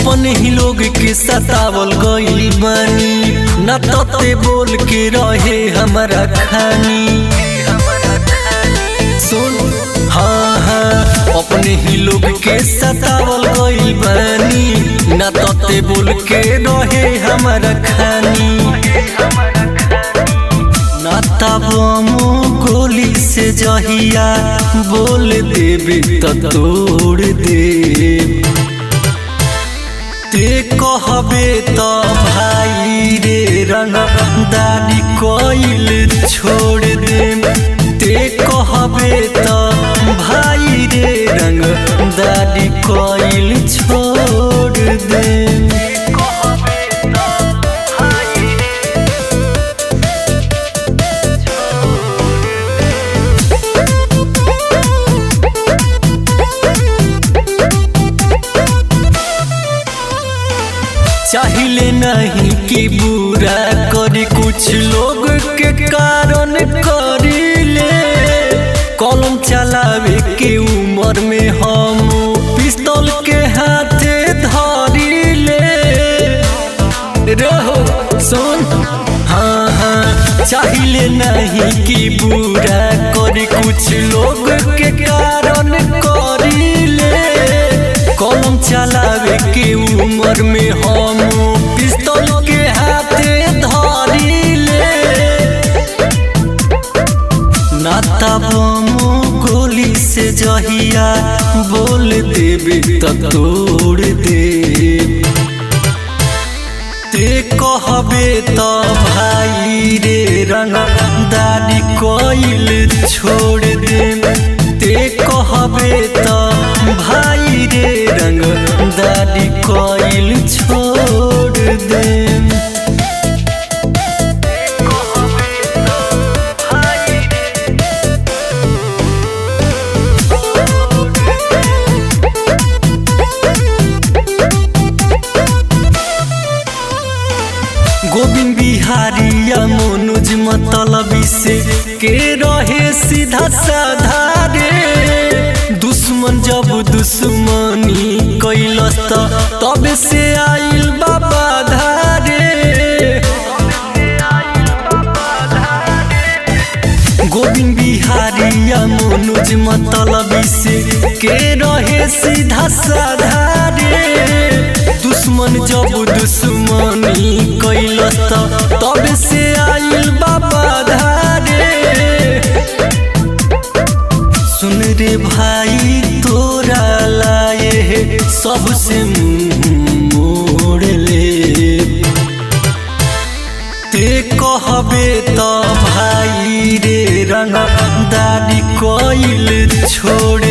अपने ही लोग के सतावल गइल बानी न तते बोल के रहे हमारा खानी। सुन हाँ हाँ अपने ही लोग के सतावल गइल बानी न तते बोल के रहे हमारा खानी। नाताबमो गोली से जहिया बोल देबे त तोड़ देब। ते कहबे त भाई रे रंगदारी कइल छोड़ देम। ते कहबे त भाई रे रंगदारी कइल छोड़ देम। चाहिए नहीं कि बुरा करी कुछ लोग के कारण करीले। कलम चलावे के उम्र में हम पिस्तौल के हाथे धरीले। रहो सुन हाँ हाँ चाहिए नहीं कि बुरा करी कुछ लोग के कारण करीले। कलम चलावे के उम्र में हम पिस्तौल के हाथे धरीले। नाताबमो गोली से जहिया बोल देबे त तोड़ देब। ते कहबे त भाई रे रंगदारी कइल छोड़ देम। ते कहबे त भाई रे रंगदारी कइल छोड़ देम। गोविंद बिहारी या मनोज मतलबी से के रहे सीधा साधा रे। दुश्मन जब दुश्मनी कैलस तब से आइल बाबा धारे। गोविंद बिहारी या मनोज मतलबी से के रहे सीधा साधा रे। दुश्मन जब दुश्मनी कैलस तब से आइल बाबा धारे। सुन रे भाई तोरा लाए सबसे मुँह मोड़ ले। ते कहबे त भाई रे रंगदारी कइल छोड़